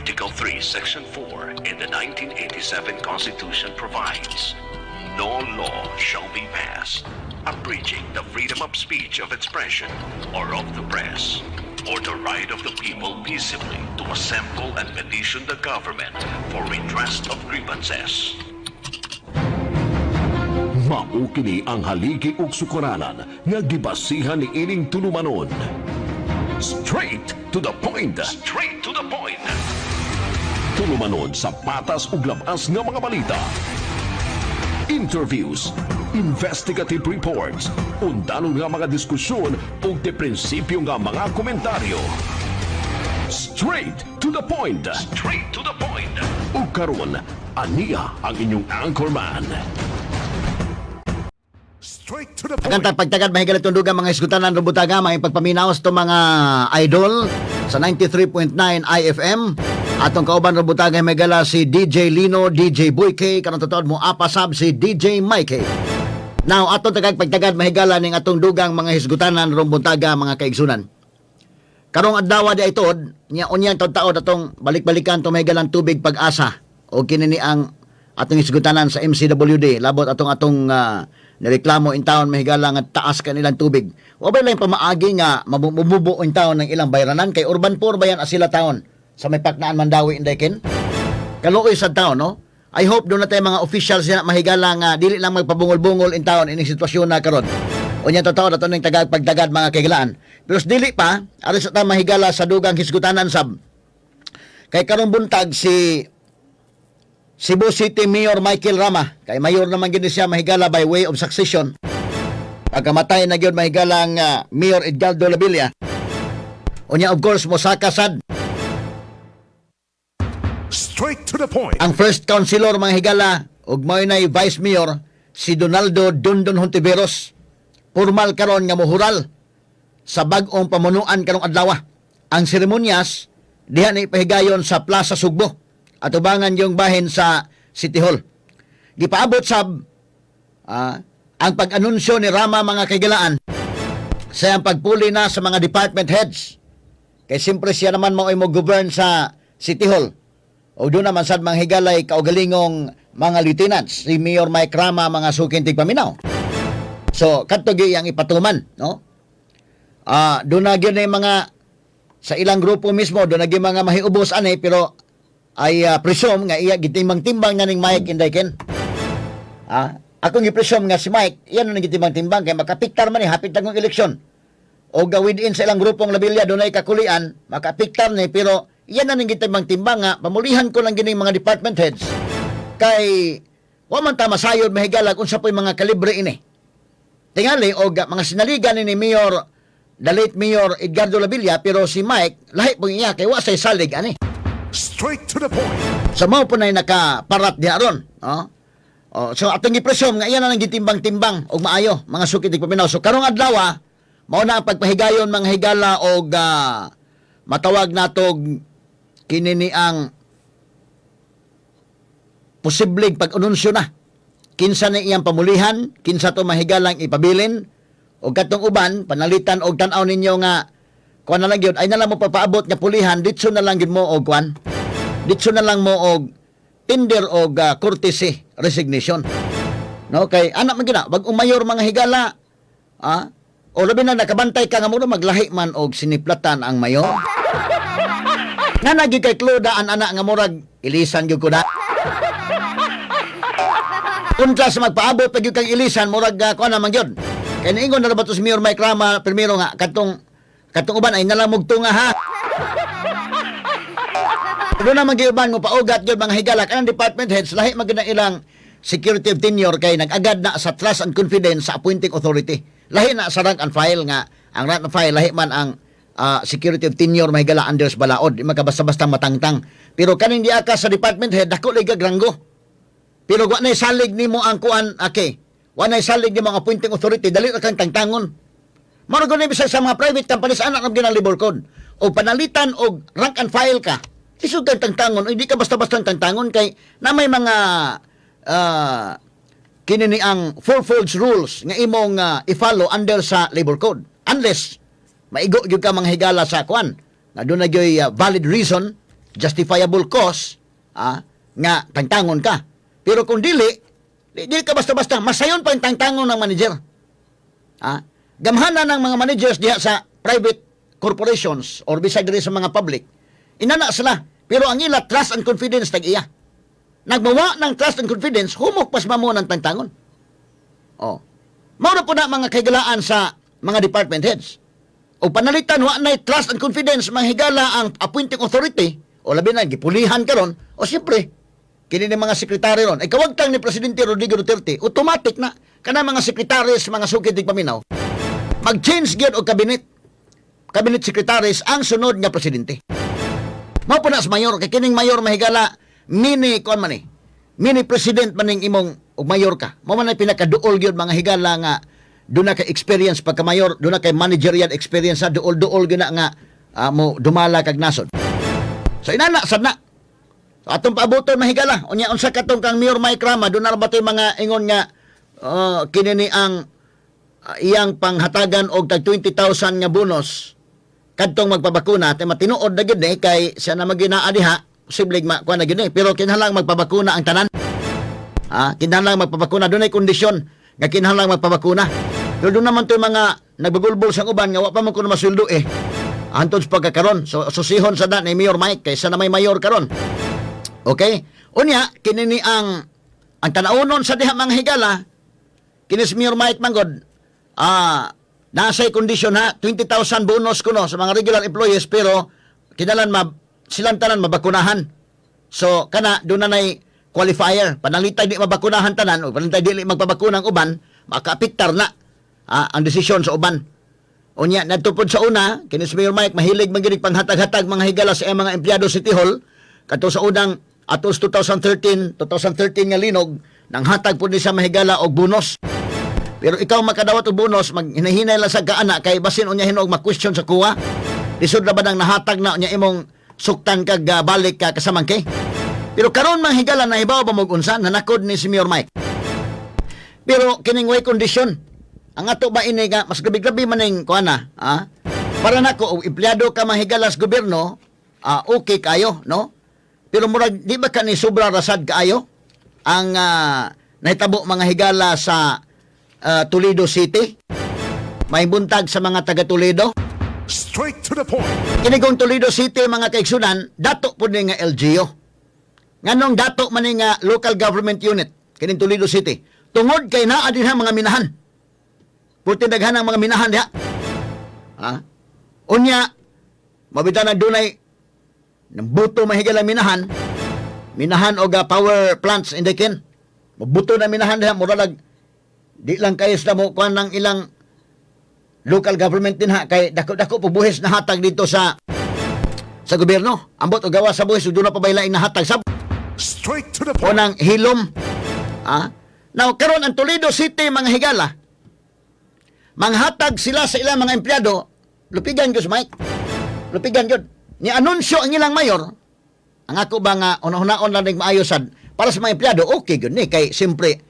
Article 3, Section 4 in the 1987 Constitution provides, no law shall be passed abridging the freedom of speech, of expression, or of the press, or the right of the people peaceably to assemble and petition the government for redress of grievances. Mao kini ang haligi ug sukuranan nga gibasihan ni ining tulumanon. Straight to the point. Straight to the point. Tulumanon sa patas ug labas nga mga balita. Interviews, investigative reports, undanon nga mga diskusyon ug de prinsipyo nga mga komentaryo. Straight to the point. Straight to the point. Ug karon, aniya ang inyong anchorman. Straight to the point. Agantang pagtagad mahigalit tundugan mga isgutanan rubutaga may pagpaminaos to mga idol sa 93.9 IFM. Atong kauban rubutaga may gala si DJ Lino, DJ Boy K, kanang totoo mo apasab si DJ Mike. Now atong tagag pagtagad mahigala ning atong dugang mga hisgutanan rubutaga mga kaigsunan. Karong adlaw di itod nya unyang taud-taud atong balik-balikan to mahigalang tubig pag-asa o kinini ang atong hisgutanan sa MCWD labot atong nireklamo in town mahigala nga taas kanilang tubig. Wa ba lang pamaagi nga mabubuo in town ng ilang bayranan kay urban poor ba yan asila town sa may Paknaan Mandawi Indayken. Kaluoy sa town no. I hope doon na tayo mga officials na mahigala nga dili lang magpabungol-bungol in town ining sitwasyon na karon. Unya totoo dato ning tagag pagdagad mga kaigalaan. Pero dili pa aron sa ta mahigala sa dugang hisgutanan sab. Kay karong buntag si Cebu City Mayor Michael Rama, kay mayor naman gid siya mahigala by way of succession. Pagkamatay na gyud mahigala ang Mayor Edgardo Labilla. Unya of course mosaka sad Straight to the point. ang first councilor mga higala ug mao nay vice mayor si Donaldo Dondon Hontiveros. Formal karon nga mohural sa bag-ong pamunuan karong adlaw. Ang seremonyas diha ni pahigayon sa Plaza Sugbo at ubangan yung bahin sa City Hall. Gipaabot sab ang pag-anunsyo ni Rama mga kaigalaan sa pagpuli na sa mga department heads. Kay siyempre siya naman mao mo govern sa City Hall. O doon naman sad mga higalay kaugalingong mga lieutenants, si Mayor Mike Rama mga sukintig paminaw. So, kadto gyud ang ipatuman, no? Doon na gyud mga sa ilang grupo mismo, doon na gyud mga mahiubos ani pero ay presume nga iya gitimbang-timbang na ning Mike Indayken. Akong gi-presume nga si Mike, iyan na gitimbang-timbang kay makapiktar man ni hapit tagong eleksyon. O within sa ilang grupong labilya doon ay kakulian, makapiktar ni pero iyan na ning gitimbang-timbang nga pamulihan ko lang gining mga department heads kay wa man ta masayod mahigalag unsa po'y mga kalibre ini. Tingali og mga sinaligan ni Mayor the late Mayor Edgardo Labilla pero si Mike lahi po iya kay wa say salig ani. Straight to the point. Sa mao po na nakaparat diha ron. So atong gipresume nga iyan na nang gitimbang-timbang og maayo mga sukitig paminaw. So karong adlaw mao na ang pagpahigayon mga higala og matawag natog kinini ang posibleng pag-anunsyo na. Kinsa na iyang pamulihan, kinsa to mahigalang ipabilin o katong uban panalitan og tan-aw ninyo nga kuan na lang gyud ay na lang mo papaabot nga pulihan ditso na lang gyud mo og kuan. Ditso na lang mo og tender og courtesy resignation. No kay anak man gyud bag mayor mga higala o labi na nakabantay ka nga mo maglahi man og siniplatan ang mayor. Nga nagi kay Cloda ang anak nga murag ilisan gyud ko na. Unta sa magpaabot pag yung kang ilisan, murag ko naman yun. Kaya naingon na nabato si Mayor Mike Rama, primero nga, katong uban ay nalamugto nga ha. Doon naman giuban mo paugat yun mga higala, kanang department heads, lahi maganda ilang security of tenure kay nag-agad na sa trust and confidence sa appointing authority. Lahi na sa rank and file nga, ang rank and file, lahi man ang security of tenure mahigala under sa balaod, di magkabasta-basta matangtang. Pero kaning di aka sa department head, dako ligag ranggo. Pero wa nay salig nimo ang kuan wa nay salig nimo ang appointing authority dali ra kang tangtangon. Mao gud ni bisag sa mga private companies anak ng ginang labor code o panalitan og rank and file ka. Isud kang tangtangon, hindi ka basta-basta tangtangon kay na may mga kinini ang fourfold rules nga imong i-follow under sa labor code. Unless maigo gyud ka mga higala sa kuan. Na doon na gyud valid reason justifiable cause, nga tangtangon ka. Pero kung dili ka basta-basta, masayon pa yung tangtangon ng manager. Gamhanan ng mga managers diha sa private corporations or bisag diri sa mga public, inana sila. Pero ang ila trust and confidence tag-iya. Nagmawa ng trust and confidence, humok pas mamo ng tangtangon. Maura po na mga kahigalaan sa mga department heads. O panalitan, wa na trust and confidence, mahigala ang appointing authority, o labi na, gipulihan karon o siyempre, kini ni mga sekretary ron, ay kawagtang ni Presidente Rodrigo Duterte, automatic na, kana mga sekretaris, mga sukid ng paminaw, mag-change gyud og cabinet secretaries ang sunod nga presidente. Mao po na sa mayor, kay kining mayor mahigala, mini president maning imong og mayor ka. Mao man ay pinakaduol gyud mga higala nga doon na kay experience pagka mayor, doon na kay managerial experience sa duol gyud na nga mo dumala kag nasod. So inana sad na. So atong paaboton mahigala, unya unsa katong kang Mayor Mike Rama, doon na ba toy mga ingon nga kini ni ang iyang panghatagan og tag 20,000 nga bonus kadtong magpabakuna tay matinuod na gyud kay siya na maginaa diha posible kuan na gyud pero kinahanglan magpabakuna ang tanan. Kinahanglan magpabakuna, doon ay kondisyon nga kinahanglan magpabakuna. Pero doon naman to yung mga nagbagulbol sa uban nga wa pa man kuno masuldo antod sa pagkakaron. So susihon sa ni Mayor Mike kaysa na may mayor karon. Okay? Unya kini ni ang tanaunon sa diha mga higala kini si Mayor Mike manggod nasa'y kondisyon 20,000 bonus kuno sa mga regular employees pero kinahanglan silang tanan mabakunahan. So kana doon na nay qualifier, panalitay di mabakunahan tanan o panalitay di magpabakuna ang uban, makaapiktar na ang desisyon sa uban. Unya natupod sa una, kini si Mayor Mike mahilig maginig panghatag-hatag mga higala sa mga empleyado City Hall kadto sa unang atos 2013 nga linog nang hatag pud ni sa mahigala og bonus. Pero ikaw makadawat og bonus, maghinahinay lang sa kaana kay basin unya hinog ma-question sa kuha. Lisod na ba nang nahatag na unya imong suktan kag balik ka kasamangke? Pero karon mang higala na ibaw ba mo unsa nanakod ni si Mayor Mike. Pero kining way condition. Ang ato ba ini nga mas grabe-grabe man ning kuana, para nako og empleyado ka mahigala sa gobyerno, okay kayo, no? Pero murag di ba kani sobra rasad kaayo ang nahitabo mga higala sa Toledo City? May buntag sa mga taga Toledo. Straight to the point. Kinigong Toledo City mga kaigsunan, dato po ni nga LGU. Nganong dato man nga local government unit kining Toledo City. Tungod kay naa din mga minahan. Purti daghan ang mga minahan diha. Unya mabita na dunay ng buto mahigala minahan. Minahan og power plants in Deakin. Mabuto na minahan diha murag di lang kayos na mo kuan ng ilang local government din kay dako-dako po buhis na hatag dito sa gobyerno. Ambot og gawa sa buhis ug doon na pa baylaing nahatag sa Straight to the point. unang hilom. Now karon ang Toledo City mga higala, manghatag sila sa ilang mga empleyado, lupigan gyud Mike. Lupigan gyud. Ni anunsyo ang ilang mayor, ang ako ba nga una-unaon lang ning maayosad para sa mga empleyado, okay gyud ni kay siyempre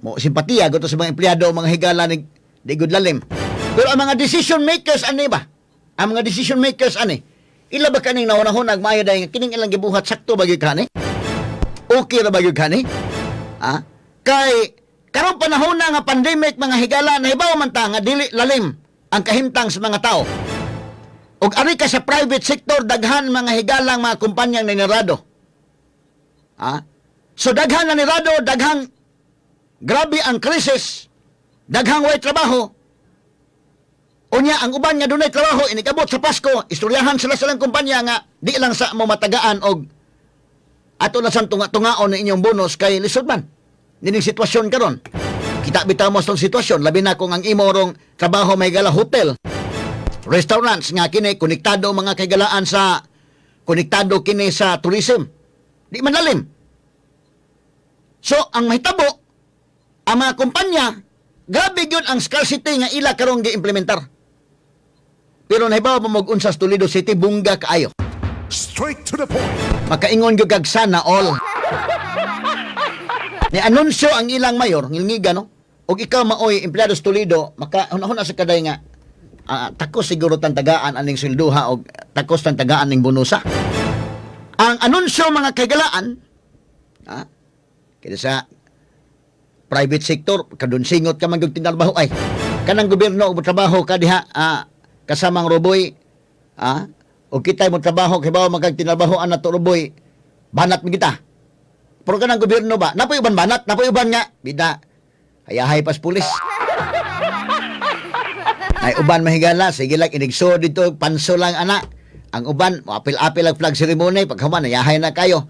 mo simpatiya gud sa mga empleyado mga higala ni di gud lalim. Pero ang mga decision makers ani ba? Ang mga decision makers ani ila ba kaning naunahon nagmayo dayon kining ilang gibuhat sakto ba gyud kani? Okay ra ba gyud kani? Kay karong panahon na nga pandemic mga higala na ibaw man ta nga dili lalim ang kahimtang sa mga tao. Og ari ka sa private sector daghan mga higalang mga kumpanyang nanirado. So daghan na nirado, daghang grabe ang krisis, daghang way trabaho. Unya ang uban nga dunay trabaho inikabot sa Pasko, istoryahan sila silang kumpanya nga di lang sa mo matagaan og ato na sang tunga-tungaon na inyong bonus kay lisod man. Nining sitwasyon karon. Kita bitaw mo sa sitwasyon labi na kung ang imo rong trabaho may gala hotel, restaurants nga kini konektado mga kagalaan sa konektado kini sa tourism. Di man lalim. So ang mahitabo ang mga kumpanya grabe gyud ang scarcity nga ila karong gi-implementar. Pero nahibaw pa mo unsa sa Toledo City bungga kaayo. Straight to the point. Makaingon gyud kag sana all. Ni anunsyo ang ilang mayor ngilngiga no. Og ikaw maoy empleyado sa Toledo maka hunahon sa kaday nga takos siguro tan tagaan aning sweldoha og takos tan tagaan ning bonusa. Ang anunsyo mga kagalaan, kaya sa private sector, kadunsingot ka maging tinalbaho ay, kanang gobyerno, trabaho ka diha, kasamang Ruboy, o kita'y mo trabaho, kaya ba magkag tinalbahoan na to Ruboy, banat mo kita. Pero kanang gobyerno ba, napoy uban banat, napoy uban nga, bida, hayahay pas pulis. Ay uban mahigala, sige lang, inigso dito, panso lang anak. Ang uban, apil-apil ang flag ceremony, pagkaman, nayahay na kayo.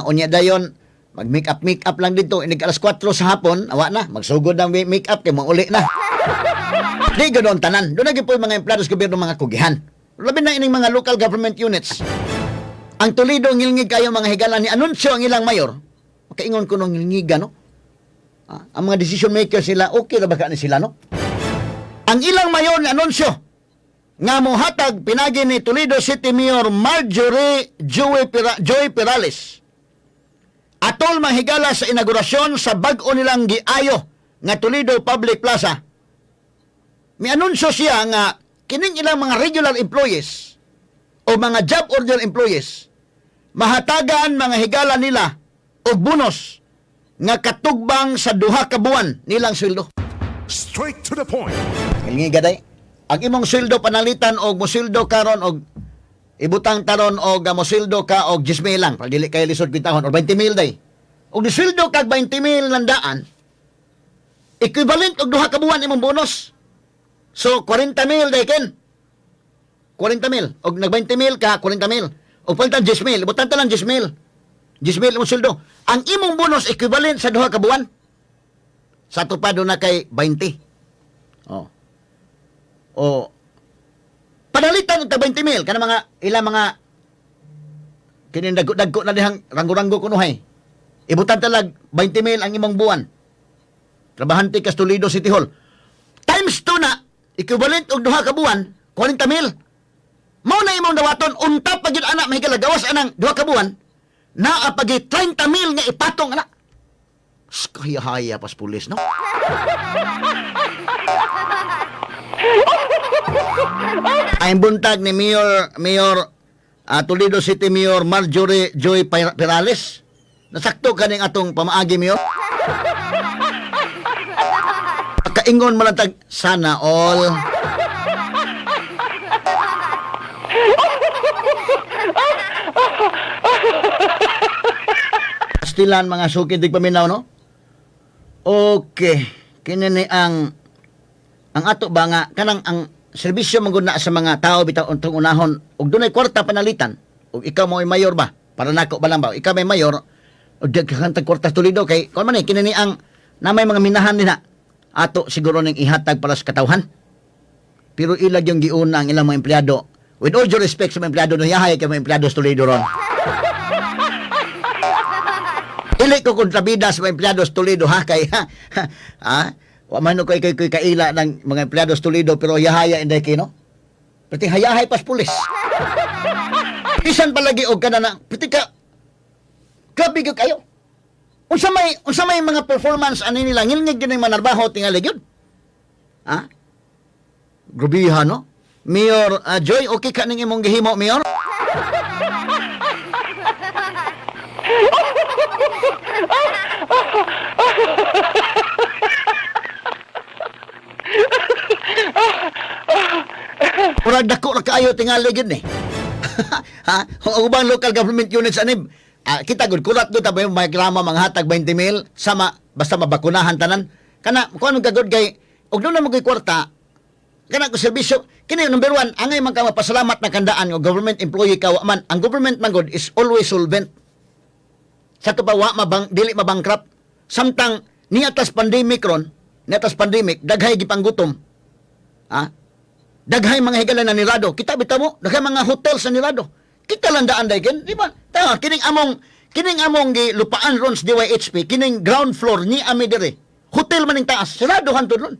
Unya dayon, mag-make up lang dito. Inig alas 4 sa hapon, awa na, magsugod ng make up, kaya mauli na. Di ganoon tanan. Doon naging po yung mga emplados gobyerno mga kugihan. Labi na ining mga local government units. Ang Toledo, ngilngig kayo mga higala ni anunsyo ang ilang mayor. Makaingon ko nung ngilngiga, no? Ang mga decision maker sila, okay na ba ka ni sila, no? Ang ilang mayor ni anunsyo, nga mohatag pinagi ni Toledo City Mayor Marjorie Joy Perales. Atol mahigala sa inaugurasyon sa bag-o nilang giayo nga Toledo Public Plaza. May anunsyo siya nga kining ilang mga regular employees o mga job order employees mahatagan mga higala nila og bonus nga katugbang sa duha ka buwan nilang sweldo. Straight to the point. Ilngi gaday. Ang imong sweldo panalitan og mosildo karon og ibutang taron og mosildo ka og 10,000 lang pag dili kay lisod kwintahon or 20,000 day. Og disildo kag 20,000 landaan equivalent og duha ka buwan imong bonus. So 40,000 day ken. 40,000 og nag 20,000 ka 40,000. Og palitan 10,000, ibutang ta lang 10,000. 10,000 imong sweldo. Ang imong bonus equivalent sa duha ka buwan. Sa tupado na kay 20. O panalitan og 20,000 kana mga ilang mga kini dagko na dihang ranggo-ranggo kunuhay. Ibutan talag 20,000 ang imong buwan. Trabahante ka sa Toledo City Hall. Times 2 na equivalent og duha ka buwan, 40,000. Mao na imong dawaton unta pa gyud anak mahigala gawas anang duha ka buwan. Naa pagi 30,000 nga ipatong anak. Kahiyahaya pas pulis, no? Ay buntag ni Mayor Toledo City Mayor Marjorie Joy Perales. Nasakto kaning atong pamaagi, Mayor. Kaingon malatag sana all. Pastilan mga sukid dig paminaw, no? Okay. Kini ni ang ato ba nga kanang ang serbisyo maguna sa mga tao bitaw untong unahon ug dunay kwarta panalitan ug ikaw mo ay mayor ba para nako ba lang ba ikaw may mayor ug daghan tag kwarta Toledo kay kun man kini ni ang na may mga minahan nina ato siguro ning ihatag para sa katawhan pero ilag yung giuna ang ilang mga empleyado with all due respect sa mga empleyado no yahay kay mga empleyado sa Toledo ron. Dili ko kontrabida sa mga empleyado sa Toledo ha kay wa man ko kaila ng mga empleyado sa Toledo pero yahaya inday kino. Pati hayahay pas pulis. Bisan palagi og kana na pati ka grabe gyud kayo. Unsa may mga performance ani nila ngilngig gyud ng manarbaho tingali gyud. Grubiha no? Mayor Joy, okay ka ning imong gihimo, Mayor? Murag dako ra kaayo tingali gyud ni. Ang ubang local government units anib. Kita gud kulat do ta ba may reklamo mga hatag 20,000 sama basta mabakunahan tanan. Kana kuan gagod kay og do na mo kwarta. Kana ko serbisyo kini number 1 angay man ka mapasalamat na kandaan og government employee ka wa man. Ang government man god is always solvent. Sa to pa wa mabang dili mabangkrap. Samtang niatas pandemic ron, niatas pandemic daghay gipanggutom. Daghay mga higala na nirado. Kita bitaw mo, daghay mga hotel sa nirado. Kita lang daan day ken, di ba? Tama, kining among gi lupaan ron sa DYHP, kining ground floor ni ami dire. Hotel man ning taas, sirado hantud ron.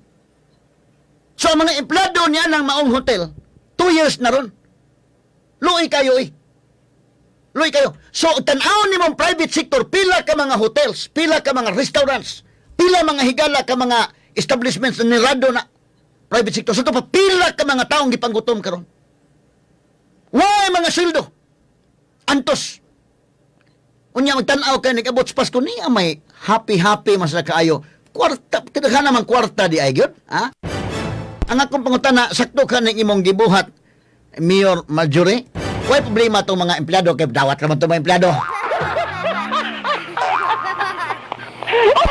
So mga empleyado niya ng maong hotel, 2 years na ron. Luoy kayo eh. Luoy kayo. So tan-aw nimong private sector, pila ka mga hotels, pila ka mga restaurants, pila mga higala ka mga establishments na nirado na private sector. So ito pa, pila ka mga taong gipanggutom karon. Why mga sildo? Antos. Unya magtan-aw kay nag-abot sa Pasko niya may happy mas na kaayo. Kwarta, tidaghan naman kwarta di ay gyud, ha? Ang akong pangutana, sakto ka ning imong gibuhat, Mayor Marjorie. Way problema tong mga empleyado kay dawat naman tong mga empleyado.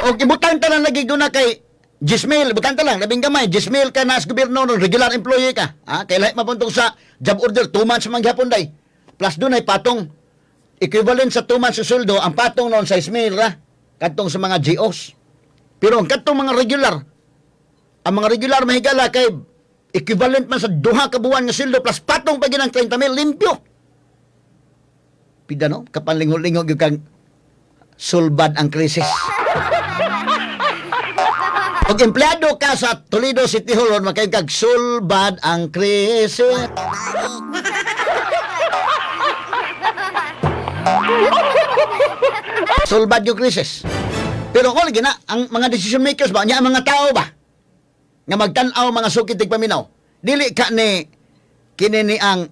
O ibutang ta lang lagi doon na kay Gismail, ibutang ta lang, labing gamay, Gismail ka na sa gobyerno, regular employee ka. Ha? Kaya lahat mapuntong sa job order, 2 months man gyapon day. Plus doon ay patong, equivalent sa 2 months sa sweldo, ang patong noon sa Ismail ra, katong sa mga GOs. Pero ang katong mga regular, ang mga regular mahigala kay equivalent man sa 2 ka buwan nga sweldo plus patong pa ginang 30 mil limpyo. Pida no, kapanlingol-lingol yung kang sulbad ang krisis. Pag empleyado ka sa Toledo City Hall, makay kag sulbad ang krisis. Sulbad yung krisis. Pero kung lagi na, ang mga decision makers ba, niya ang mga tao ba, nga magtanaw mga sukitig paminaw, dili ka ni, kini ni ang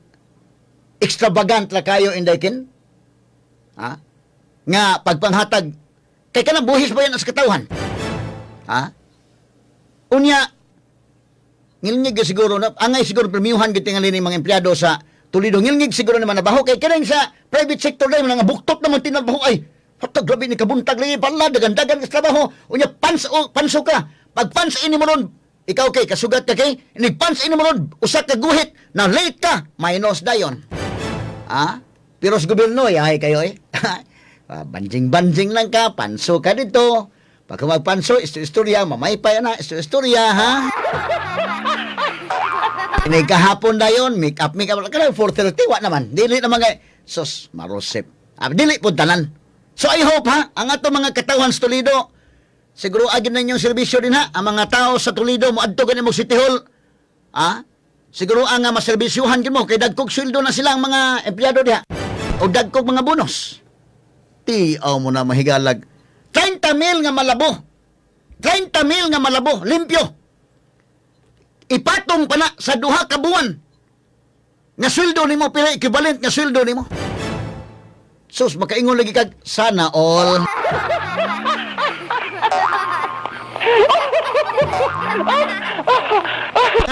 extravagant la kayo indaykin, ha? Nga pagpanghatag, kay ka na buhis ba yan sa katawhan? Ha? Unya, ngilngig siguro na, angay siguro premiuhan gitingali ni mga empleyado sa Toledo, ngilngig siguro naman na baho, kay kanang sa private sector dahil mga buktot naman tinalbaho ay, hatag grabe ni kabuntag lagi pala, dagan-dagan sa trabaho, unya panso ka, pag pans ini mo ron, ikaw kay kasugat ka kay, nagpans ini mo ron, usak ka guhit, na late ka, minus dayon. Ha? Pero sa gobyerno, yahay kayo eh. Banjing-banjing lang ka, panso ka dito. Pagka magpanso, istorya, mamaypay na, istorya, ha? Ini kahapon na yun, make up, kada 4:30, wa naman. Dili naman kay, sus, marosip. Dili po tanan. So I hope, ha, ang ato mga katawhan sa Toledo, siguro agin na inyong serbisyo din, ha, ang mga tao sa Toledo, moadto ka mo City Hall, ha? Siguro ang maserbisyuhan din mo, kay dagkog sweldo na sila ang mga empleyado diha, o dagkog mga bonus. Tiaw mo na mahigalag. 30 mil nga malabo. 30 mil nga malabo, limpyo. Ipatong pa na sa 2 ka buwan. Nga sweldo nimo, pero equivalent nga sweldo nimo. Sus, makaingon lagi kag, sana all.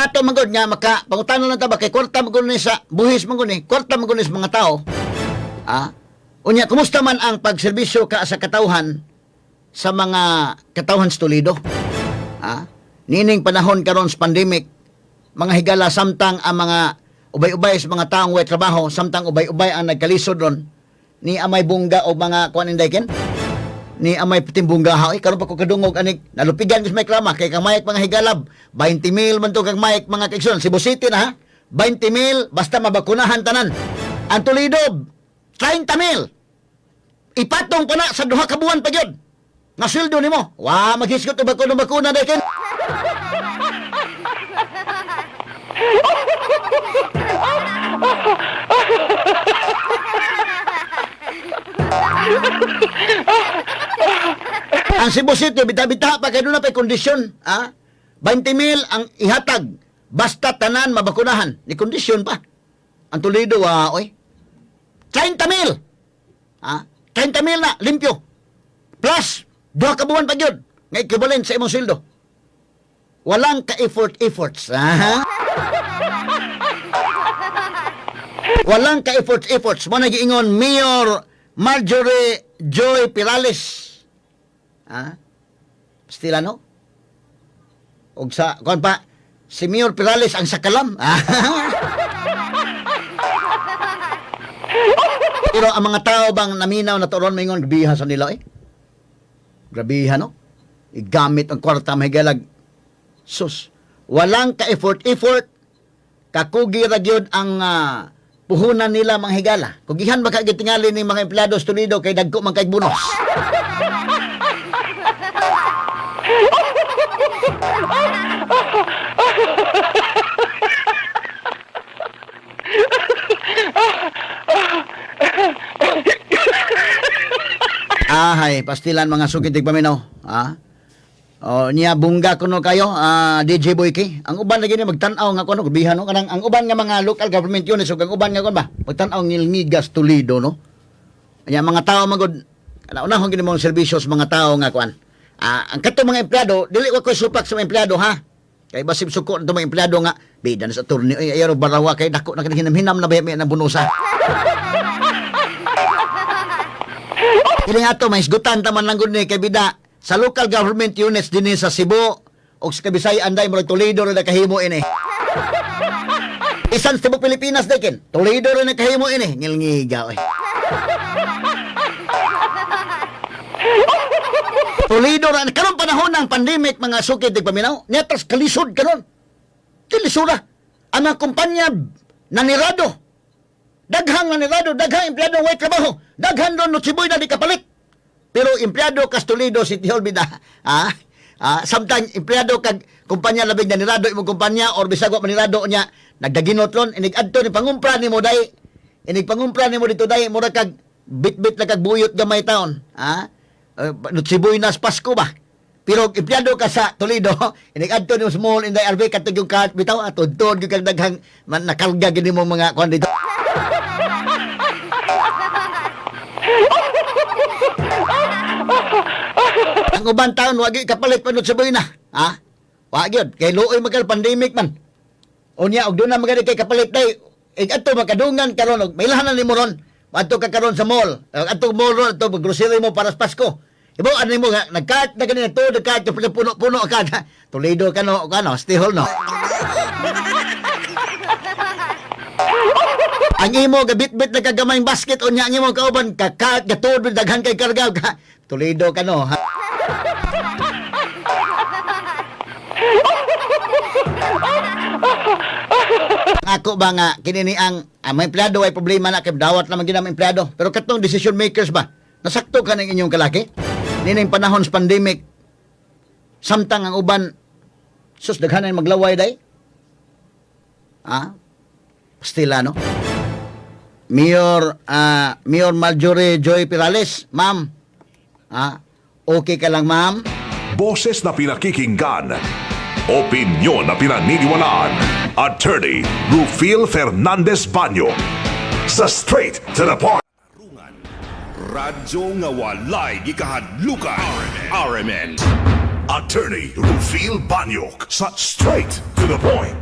Ato magod nga maka pangutana lang ta ba kay kwarta magod ni sa buhis magod ni kwarta magod ni sa mga tao. Unya kumusta man ang pagserbisyo ka sa katawhan sa mga katawhan sa Toledo? Nining panahon karon sa pandemic, mga higala samtang ang mga ubay-ubay sa mga taong way trabaho, samtang ubay-ubay ang nagkalisod ron ni amay bungga o mga kuan indayken ni amay timbunggahaw karon pa ko kadungog anig nalupigan kis may krama kay kang mayek mga higalab 20 mil man to kang mayek mga kaigsoon Cebu City na ha 20 mil basta mabakunahan tanan ang Toledo 30 mil ipatong pa na sa 2 ka buwan pa gyud nga sweldo nimo wa maghisgot og bakuna dayken ang Cebu City, bita-bita pa kayo na pa kondisyon. 20 mil ang ihatag. Basta tanan mabakunahan. Ni kondisyon pa. Ang Toledo, oy. 30 mil. 30 mil na, limpyo. Plus, 2 ka buwan pa yun. Nga equivalent sa imong sildo. Walang ka-efforts. Walang ka-efforts. Mo nagiingon, Mayor Marjorie Joy Perales. Pastila no? Og sa, kuan pa, si Mayor Perales ang sakalam. Pero ang mga tao bang naminaw na turon maingon, grabiha sa nila eh. Grabiha no? Igamit ang kwarta mahigalag. Sus, walang ka-effort. Kakugi ragyod ang puhunan nila mga higala. Kugihan baka gitingali ni mga empleyado sa Toledo kay dagko man kay bonus. Hay, pastilan mga sukitig paminaw. Niya bungga kuno kayo, DJ Boyke. Ang uban lagi ni magtan-aw nga kuno bihan no kanang ang uban nga mga local government units ug ang uban nga kun ba magtan-aw ngilngigas Toledo no. Anya mga tao magod Una-unahon gini mong serbisyo sa mga tao nga kuan. Ang kato mga empleyado, dili ko supak sa mga empleyado ha. Kay basib suko nito mga empleyado nga bida na sa turni ay ayaw barawa kay dako na hinam-hinam na bayami na bunusa. Kini ato may isgutan taman lang gud ni kay bida sa local government units dinhi sa Cebu o sa Kabisayan day murag Toledo ra nakahimo ini. Isan sa Cebu Pilipinas dekin, Toledo ra nakahimo ini, ngilngiga oy. Toledo ra karon panahon ng pandemic mga sukid tig paminaw, netas kalisod karon. Kilisura ang mga kumpanya nanirado. Daghang nanirado, daghang empleyado way trabaho. Daghan ron no Cebuy na di kapalit. Pero empleyado kas Toledo City Hall bida. Sometimes empleyado kag kumpanya labing nanirado imong kumpanya or bisag wa manirado nya nagdaginot ron inig adto ni pangumpra nimo dai. Inig pangumpra nimo dito dai mura kag bit-bit na kag buyot gamay taon. Cebuy nas Pasko ba? Pero empleyado ka sa Toledo, inig-adto ni small in the RV katong yung cart bitaw atod-tod yung kag daghang nakalga gini mo mga kuan dito. Ang uban taon wagi kapalit pa Cebuy na. Wa gyud kay luoy magal pandemic man. Unya og doon na magadi kay kapalit day. Adto makadungan karon og mailahanan nimo ron. Adto ka karon sa mall. Adto mall ron adto grocery mo para sa Pasko. Ibo ano mo nga nagkat na ganito to nagkat puno-puno ka Toledo ka no City Hall no. Ang imo gabit-bit na kagamay basket unya ang imo kauban kakat gatod daghan kay karga ka Toledo ka no. Ako ba nga kinini ang may empleyado ay problema na kay dawat naman ginam empleyado pero katong decision makers ba nasakto ka ng inyong kalaki? Nining panahon sa pandemic, samtang ang uban, sus, daghanan maglaway day? Pastila, no? Mayor Marjorie Joy Pirales, ma'am. Okay ka lang, ma'am? Boses na pinakikinggan, opinyon na pinaniniwalaan. Attorney Rufil Fernandez Banyo sa Straight to the Point. Radyo nga walay gikahadlukan. RMN. Attorney Rufil Banyo sa Straight to the Point.